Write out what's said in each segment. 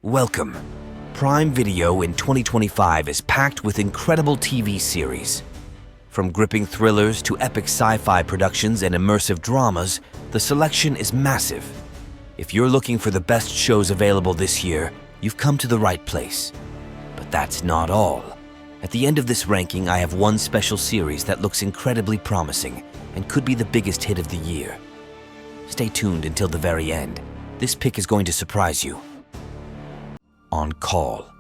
Welcome. Prime Video in 2025 is packed with incredible TV series. From gripping thrillers to epic sci-fi productions and immersive dramas, the selection is massive. If you're looking for the best shows available this year, you've come to the right place. But that's not all. At the end of this ranking, I have one special series that looks incredibly promising and could be the biggest hit of the year. Stay tuned until the very end. This pick is going to surprise you. On Call.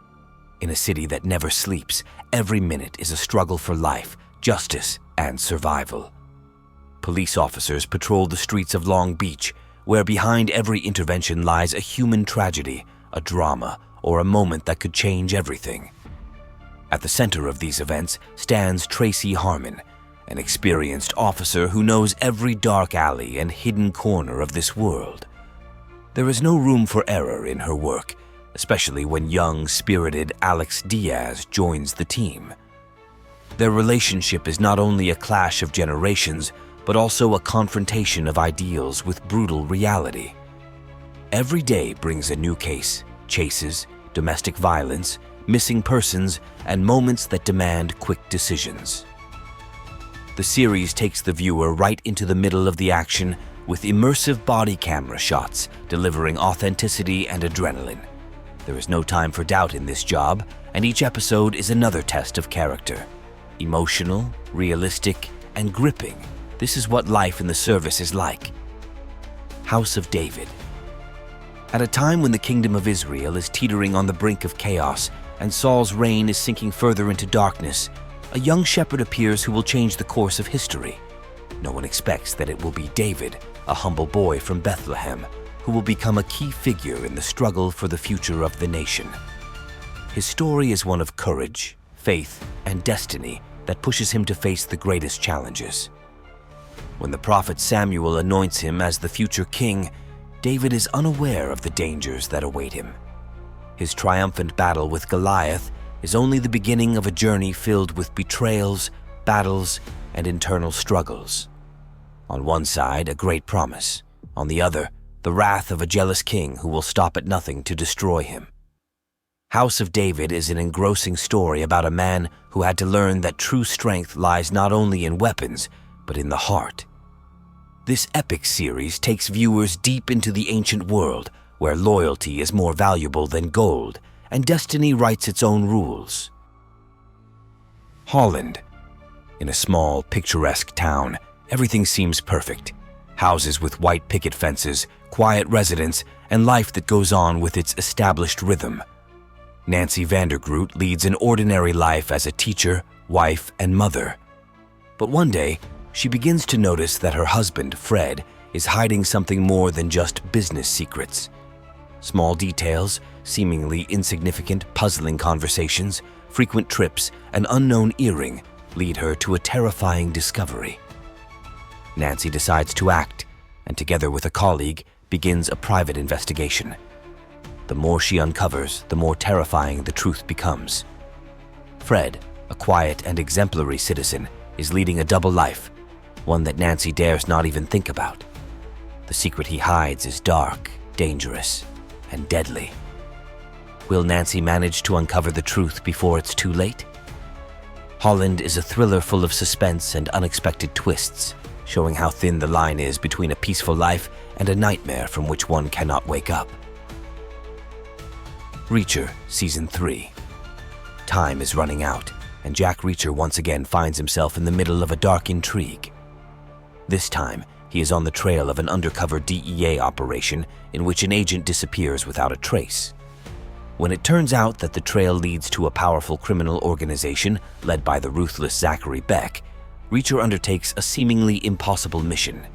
In a city that never sleeps, every minute is a struggle for life, justice, and survival. Police officers patrol the streets of Long Beach, where behind every intervention lies a human tragedy, a drama, or a moment that could change everything. At the center of these events stands Tracy Harmon, an experienced officer who knows every dark alley and hidden corner of this world. There is no room for error in her work, especially when young, spirited Alex Diaz joins the team. Their relationship is not only a clash of generations, but also a confrontation of ideals with brutal reality. Every day brings a new case, chases, domestic violence, missing persons, and moments that demand quick decisions. The series takes the viewer right into the middle of the action with immersive body camera shots, delivering authenticity and adrenaline. There is no time for doubt in this job, and each episode is another test of character. Emotional, realistic, and gripping. This is what life in the service is like. House of David. At a time when the kingdom of Israel is teetering on the brink of chaos and Saul's reign is sinking further into darkness, a young shepherd appears who will change the course of history. No one expects that it will be David, a humble boy from Bethlehem, who will become a key figure in the struggle for the future of the nation. His story is one of courage, faith, and destiny that pushes him to face the greatest challenges. When the prophet Samuel anoints him as the future king, David is unaware of the dangers that await him. His triumphant battle with Goliath is only the beginning of a journey filled with betrayals, battles, and internal struggles. On one side, a great promise. On the other, the wrath of a jealous king who will stop at nothing to destroy him. House of David is an engrossing story about a man who had to learn that true strength lies not only in weapons, but in the heart. This epic series takes viewers deep into the ancient world, where loyalty is more valuable than gold, and destiny writes its own rules. Holland. In a small, picturesque town, everything seems perfect. Houses with white picket fences, quiet residents, and life that goes on with its established rhythm. Nancy Vandergroot leads an ordinary life as a teacher, wife, and mother. But one day, she begins to notice that her husband, Fred, is hiding something more than just business secrets. Small details, seemingly insignificant, puzzling conversations, frequent trips, an unknown earring lead her to a terrifying discovery. Nancy decides to act, and together with a colleague, begins a private investigation. The more she uncovers, the more terrifying the truth becomes. Fred, a quiet and exemplary citizen, is leading a double life, one that Nancy dares not even think about. The secret he hides is dark, dangerous, and deadly. Will Nancy manage to uncover the truth before it's too late? Holland is a thriller full of suspense and unexpected twists, showing how thin the line is between a peaceful life and a nightmare from which one cannot wake up. Reacher, Season 3. Time is running out, and Jack Reacher once again finds himself in the middle of a dark intrigue. This time, he is on the trail of an undercover DEA operation in which an agent disappears without a trace. When it turns out that the trail leads to a powerful criminal organization led by the ruthless Zachary Beck, Reacher undertakes a seemingly impossible mission.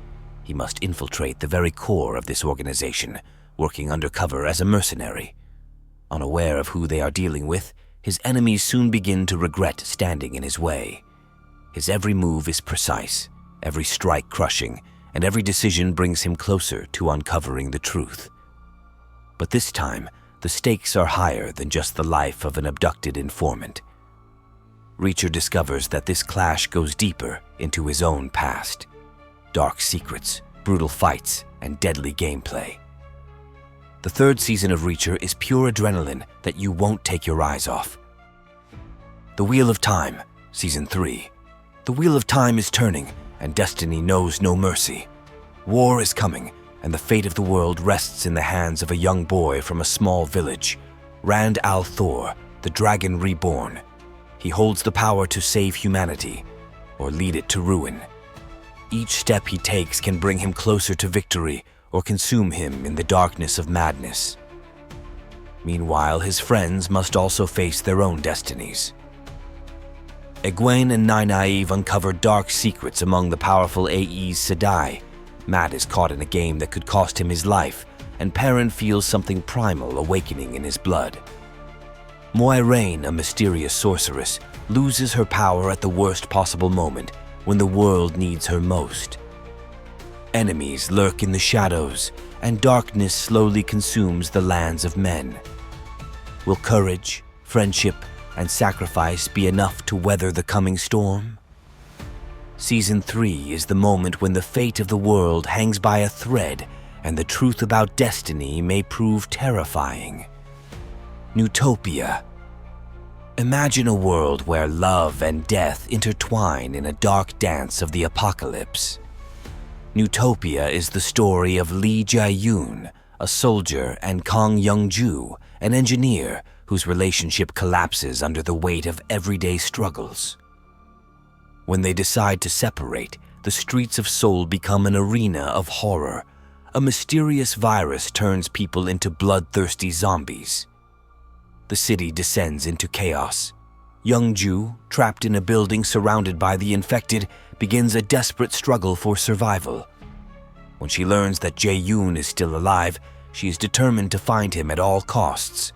He must infiltrate the very core of this organization, working undercover as a mercenary. Unaware of who they are dealing with, his enemies soon begin to regret standing in his way. His every move is precise, every strike crushing, and every decision brings him closer to uncovering the truth. But this time, the stakes are higher than just the life of an abducted informant. Reacher discovers that this clash goes deeper into his own past. Dark secrets, brutal fights, and deadly gameplay. The third season of Reacher is pure adrenaline that you won't take your eyes off. The Wheel of Time, Season 3. The Wheel of Time is turning, and destiny knows no mercy. War is coming, and the fate of the world rests in the hands of a young boy from a small village, Rand al-Thor, the Dragon Reborn. He holds the power to save humanity, or lead it to ruin. Each step he takes can bring him closer to victory or consume him in the darkness of madness. Meanwhile, his friends must also face their own destinies. Egwene and Nynaeve uncover dark secrets among the powerful Aes Sedai. Matt is caught in a game that could cost him his life, and Perrin feels something primal awakening in his blood. Moiraine, a mysterious sorceress, loses her power at the worst possible moment, when the world needs her most. Enemies lurk in the shadows, and darkness slowly consumes the lands of men. Will courage, friendship, and sacrifice be enough to weather the coming storm? Season 3 is the moment when the fate of the world hangs by a thread, and the truth about destiny may prove terrifying. Newtopia. Imagine a world where love and death intertwine in a dark dance of the apocalypse. Newtopia is the story of Lee Jae-yoon, a soldier, and Kang Young-ju, an engineer whose relationship collapses under the weight of everyday struggles. When they decide to separate, the streets of Seoul become an arena of horror. A mysterious virus turns people into bloodthirsty zombies. The city descends into chaos. Young-ju, trapped in a building surrounded by the infected, begins a desperate struggle for survival. When she learns that Jae-yoon is still alive, she is determined to find him at all costs.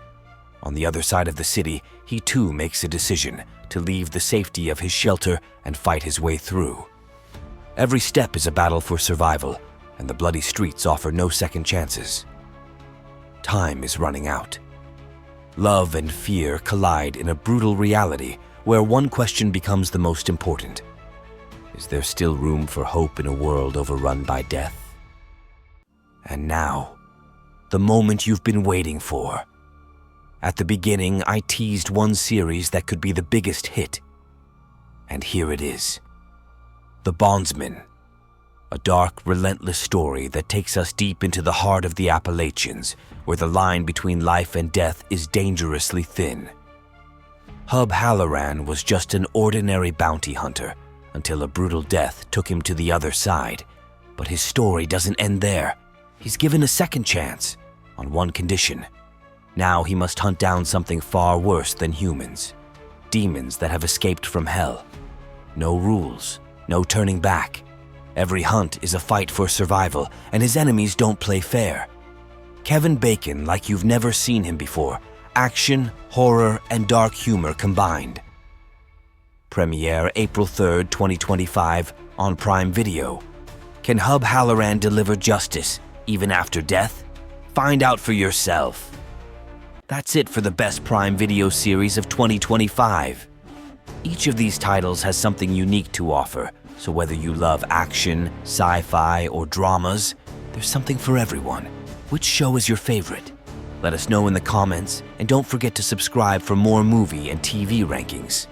On the other side of the city, he too makes a decision to leave the safety of his shelter and fight his way through. Every step is a battle for survival, and the bloody streets offer no second chances. Time is running out. Love and fear collide in a brutal reality where one question becomes the most important. Is there still room for hope in a world overrun by death? And now, the moment you've been waiting for. At the beginning, I teased one series that could be the biggest hit. And here it is. The Bondsman. A dark, relentless story that takes us deep into the heart of the Appalachians, where the line between life and death is dangerously thin. Hub Halloran was just an ordinary bounty hunter until a brutal death took him to the other side. But his story doesn't end there. He's given a second chance, on one condition. Now he must hunt down something far worse than humans. Demons that have escaped from hell. No rules, no turning back. Every hunt is a fight for survival, and his enemies don't play fair. Kevin Bacon like you've never seen him before. Action, horror, and dark humor combined. Premiere April 3rd, 2025 on Prime Video. Can Hub Halloran deliver justice, even after death? Find out for yourself. That's it for the best Prime Video series of 2025. Each of these titles has something unique to offer, so whether you love action, sci-fi, or dramas, there's something for everyone. Which show is your favorite? Let us know in the comments, and don't forget to subscribe for more movie and TV rankings.